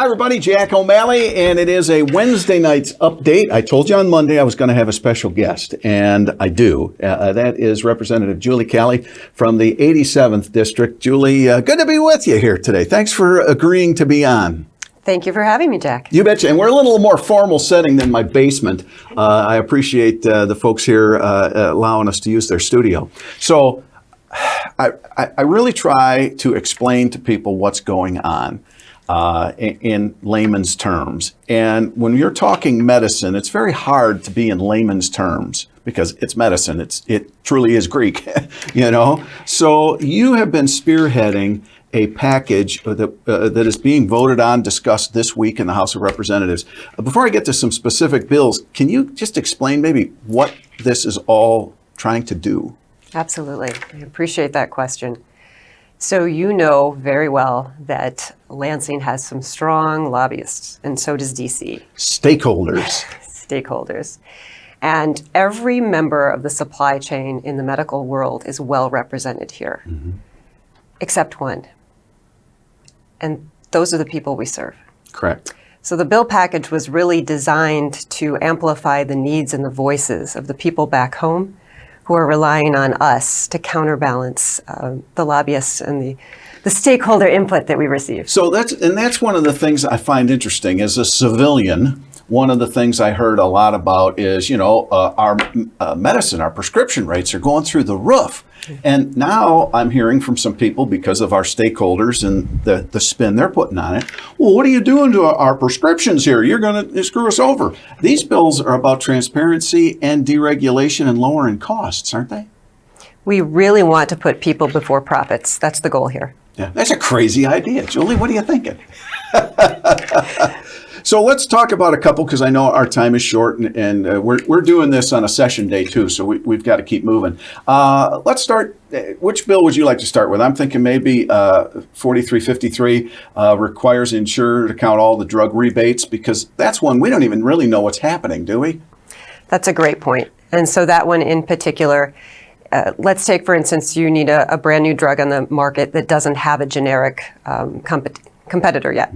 Hi, everybody. Jack O'Malley, and it is a Wednesday night's update. I told you on Monday I was going to have a special guest, and I do. That is Representative Julie Calley from the 87th District. Julie, good to be with you here today. Thanks for agreeing to be on. Thank you for having me, Jack. You betcha. And we're a little more formal setting than my basement. I appreciate the folks here allowing us to use their studio. So I really try to explain to people what's going on in layman's terms. And when you're talking medicine, it's very hard to be in layman's terms because it's medicine. It truly is Greek, you know. So you have been spearheading a package that is being voted on, discussed this week in the House of Representatives. Before I get to some specific bills, can you just explain maybe what this is all trying to do? Absolutely. I appreciate that question. So you know very well that Lansing has some strong lobbyists, and so does DC. Stakeholders. Stakeholders. And every member of the supply chain in the medical world is well represented here, except one. And those are the people we serve. Correct. So the bill package was really designed to amplify the needs and the voices of the people back home who are relying on us to counterbalance the lobbyists and the stakeholder input that we receive. So that's one of the things I find interesting. As a civilian, one of the things I heard a lot about is, you know, our medicine, our prescription rates are going through the roof. And now I'm hearing from some people, because of our stakeholders and the spin they're putting on it, well, what are you doing to our prescriptions here? You're going to screw us over. These bills are about transparency and deregulation and lowering costs, aren't they? We really want to put people before profits. That's the goal here. Yeah, that's a crazy idea. Julie, what are you thinking? So let's talk about a couple, because I know our time is short, and we're doing this on a session day too, so we've got to keep moving. Let's start. Which bill would you like to start with? I'm thinking maybe 4353 requires the insurer to count all the drug rebates, because that's one we don't even really know what's happening, do we? That's a great point. And so that one in particular, let's take, for instance, you need a brand new drug on the market that doesn't have a generic competitor yet.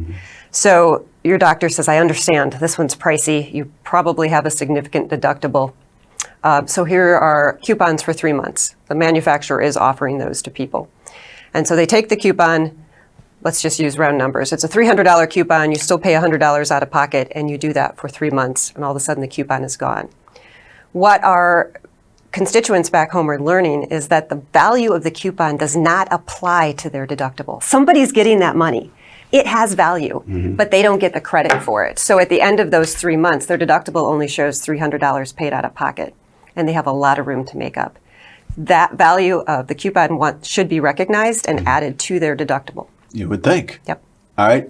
So your doctor says, I understand this one's pricey. You probably have a significant deductible. So here are coupons for 3 months. The manufacturer is offering those to people. And so they take the coupon. Let's just use round numbers. It's a $300 coupon. You still pay $100 out of pocket, and you do that for 3 months, and all of a sudden the coupon is gone. What our constituents back home are learning is that the value of the coupon does not apply to their deductible. Somebody's getting that money. It has value, but they don't get the credit for it. So at the end of those 3 months, their deductible only shows $300 paid out of pocket, and they have a lot of room to make up. That value of the coupon should be recognized and added to their deductible. You would think. Yep. All right.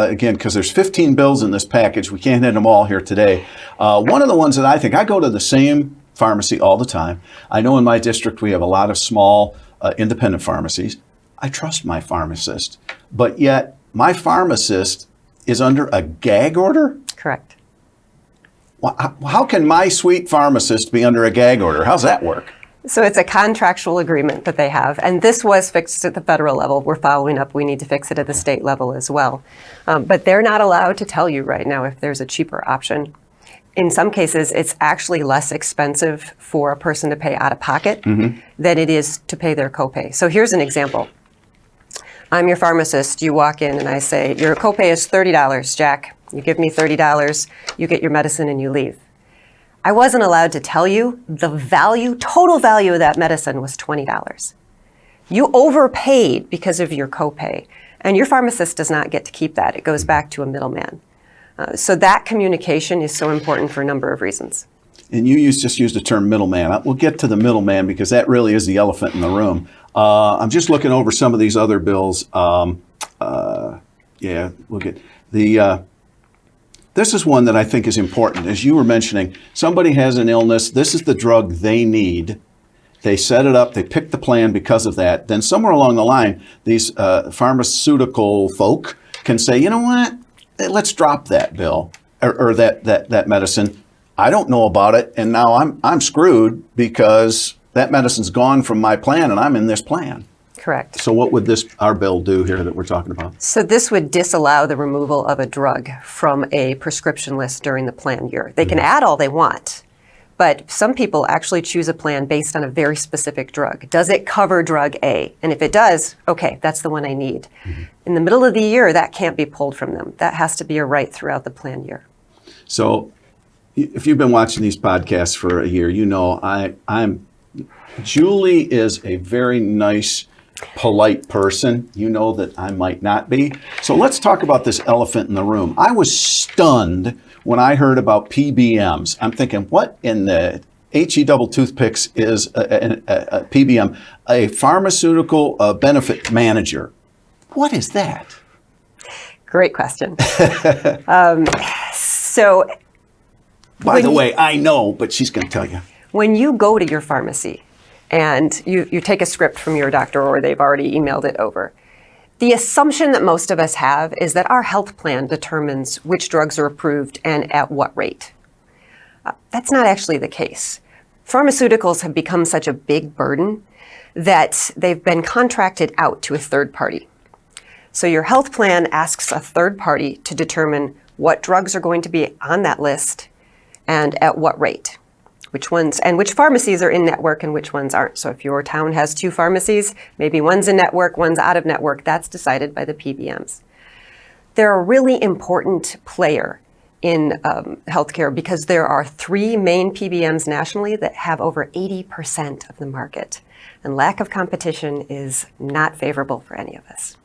Again, because there's 15 bills in this package, we can't hit them all here today. One of the ones that I go to the same pharmacy all the time. I know in my district we have a lot of small independent pharmacies. I trust my pharmacist, but yet my pharmacist is under a gag order? Correct. How can my sweet pharmacist be under a gag order? How's that work? So it's a contractual agreement that they have, and this was fixed at the federal level. We're following up. We need to fix it at the state level as well. But they're not allowed to tell you right now if there's a cheaper option. In some cases, it's actually less expensive for a person to pay out of pocket than it is to pay their copay. So here's an example. I'm your pharmacist. You walk in and I say, your copay is $30, Jack. You give me $30, you get your medicine and you leave. I wasn't allowed to tell you the value, total value of that medicine was $20. You overpaid because of your copay, and your pharmacist does not get to keep that. It goes back to a middleman. So that communication is so important for a number of reasons. And you just used the term middleman. We'll get to the middleman because that really is the elephant in the room. I'm just looking over some of these other bills. We'll get the. This is one that I think is important. As you were mentioning, somebody has an illness. This is the drug they need. They set it up. They pick the plan because of that. Then somewhere along the line, these pharmaceutical folk can say, you know what? Let's drop that bill or that medicine. I don't know about it, and now I'm screwed because that medicine's gone from my plan, and I'm in this plan. Correct. So what would our bill do here that we're talking about? So this would disallow the removal of a drug from a prescription list during the plan year. They can add all they want, but some people actually choose a plan based on a very specific drug. Does it cover drug A? And if it does, okay, that's the one I need. In the middle of the year, that can't be pulled from them. That has to be a right throughout the plan year. So if you've been watching these podcasts for a year, you know Julie is a very nice, polite person. You know that I might not be. So let's talk about this elephant in the room. I was stunned when I heard about PBMs. I'm thinking, what in the HE double toothpicks is a PBM, a pharmaceutical benefit manager? What is that? Great question. So, by the way, I know, but she's going to tell you. When you go to your pharmacy and you take a script from your doctor or they've already emailed it over, the assumption that most of us have is that our health plan determines which drugs are approved and at what rate. That's not actually the case. Pharmaceuticals have become such a big burden that they've been contracted out to a third party. So your health plan asks a third party to determine what drugs are going to be on that list and at what rate. Which ones, and which pharmacies are in network and which ones aren't. So if your town has 2 pharmacies, maybe one's in network, one's out of network, that's decided by the PBMs. They're a really important player in healthcare because there are 3 main PBMs nationally that have over 80% of the market. And lack of competition is not favorable for any of us.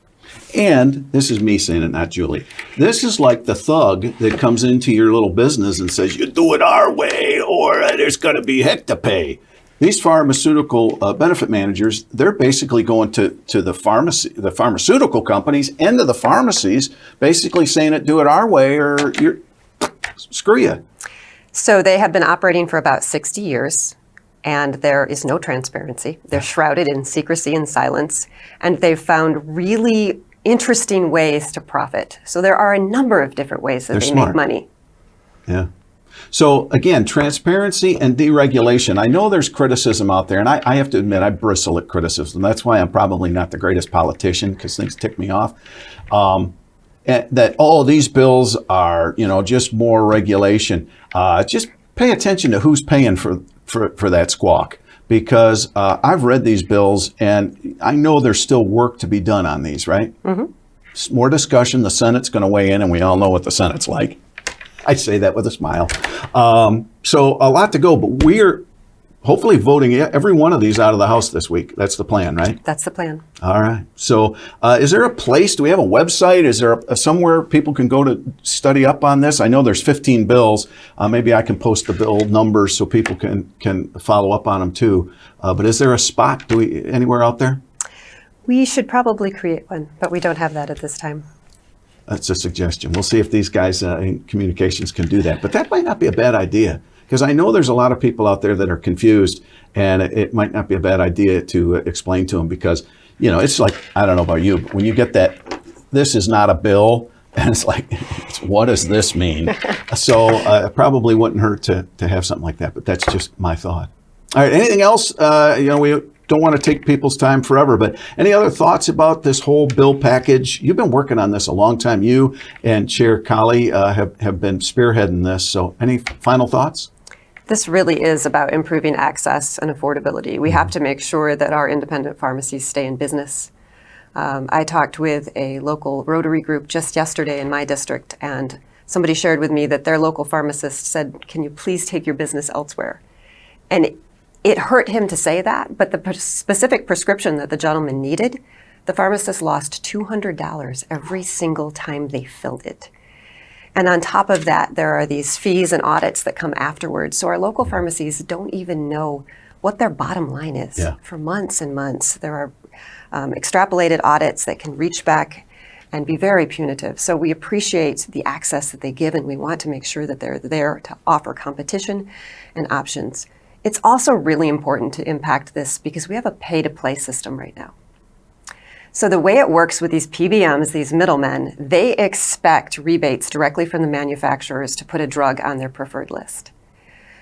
And this is me saying it, not Julie. This is like the thug that comes into your little business and says, you do it our way or there's going to be heck to pay. These pharmaceutical benefit managers, they're basically going to the pharmaceutical companies and to the pharmacies, basically saying it, do it our way or screw you. So they have been operating for about 60 years. And there is no transparency. They're shrouded in secrecy and silence. And they've found really interesting ways to profit. So there are a number of different ways that they make money. Yeah. So again, transparency and deregulation. I know there's criticism out there, and I have to admit, I bristle at criticism. That's why I'm probably not the greatest politician, because things tick me off. That, these bills are, just more regulation. Just pay attention to who's paying for that squawk, because I've read these bills and I know there's still work to be done on these, right? Mm-hmm. More discussion. The Senate's going to weigh in, and we all know what the Senate's like. I say that with a smile. So a lot to go, but we're hopefully voting every one of these out of the House this week. That's the plan, right? That's the plan. All right. So is there a place, do we have a website? Is there somewhere people can go to study up on this? I know there's 15 bills. Maybe I can post the bill numbers so people can follow up on them too. But is there a spot anywhere out there? We should probably create one, but we don't have that at this time. That's a suggestion. We'll see if these guys in communications can do that. But that might not be a bad idea, because I know there's a lot of people out there that are confused, and it might not be a bad idea to explain to them, because, it's like, I don't know about you, but when you get that, this is not a bill, and it's like, what does this mean? So it probably wouldn't hurt to have something like that, but that's just my thought. All right, anything else? We don't want to take people's time forever, but any other thoughts about this whole bill package? You've been working on this a long time. You and Chair Calley have been spearheading this. So any final thoughts? This really is about improving access and affordability. We have to make sure that our independent pharmacies stay in business. I talked with a local Rotary group just yesterday in my district, and somebody shared with me that their local pharmacist said, can you please take your business elsewhere? And it hurt him to say that, but the specific prescription that the gentleman needed, the pharmacist lost $200 every single time they filled it. And on top of that, there are these fees and audits that come afterwards. So our local pharmacies don't even know what their bottom line is for months and months. There are extrapolated audits that can reach back and be very punitive. So we appreciate the access that they give, and we want to make sure that they're there to offer competition and options. It's also really important to impact this because we have a pay-to-play system right now. So the way it works with these PBMs, these middlemen, they expect rebates directly from the manufacturers to put a drug on their preferred list.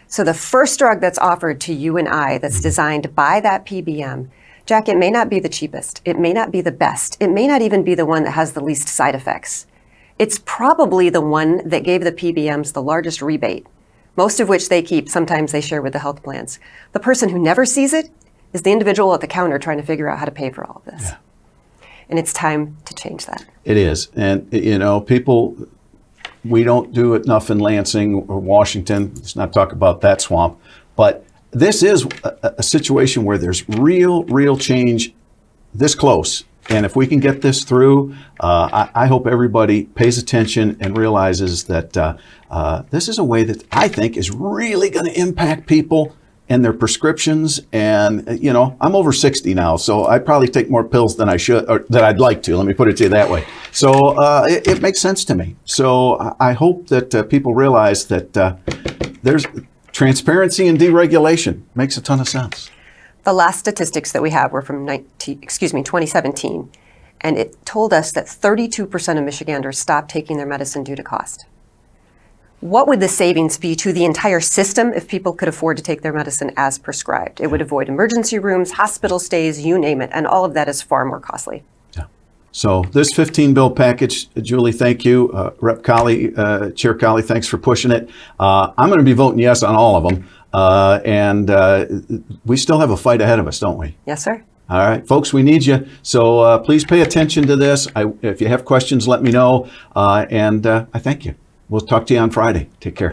So the first drug that's offered to you and I that's designed by that PBM Jack, it may not be the cheapest. It may not be the best. It may not even be the one that has the least side effects. It's probably the one that gave the PBMs the largest rebate, most of which they keep. Sometimes they share with the health plans. The person who never sees it is the individual at the counter trying to figure out how to pay for all of this. Yeah. And it's time to change that. It is. And, you know, people, we don't do it enough in Lansing or Washington. Let's not talk about that swamp. But this is a situation where there's real change this close. And if we can get this through, I hope everybody pays attention and realizes that this is a way that I think is really going to impact people and their prescriptions. And, you know, I'm over 60 now, so I probably take more pills than I should, or that I'd like to. Let me put it to you that way. So it makes sense to me. So I hope that people realize that there's transparency and deregulation. Makes a ton of sense. The last statistics that we have were from 2017, and it told us that 32% of Michiganders stopped taking their medicine due to cost. What would the savings be to the entire system if people could afford to take their medicine as prescribed? It would avoid emergency rooms, hospital stays, you name it, and all of that is far more costly. Yeah. So this 15-bill package, Julie, thank you. Rep. Calley, Chair Calley, thanks for pushing it. I'm going to be voting yes on all of them. And we still have a fight ahead of us, don't we? Yes, sir. All right, folks, we need you. So please pay attention to this. If you have questions, let me know. And I thank you. We'll talk to you on Friday. Take care.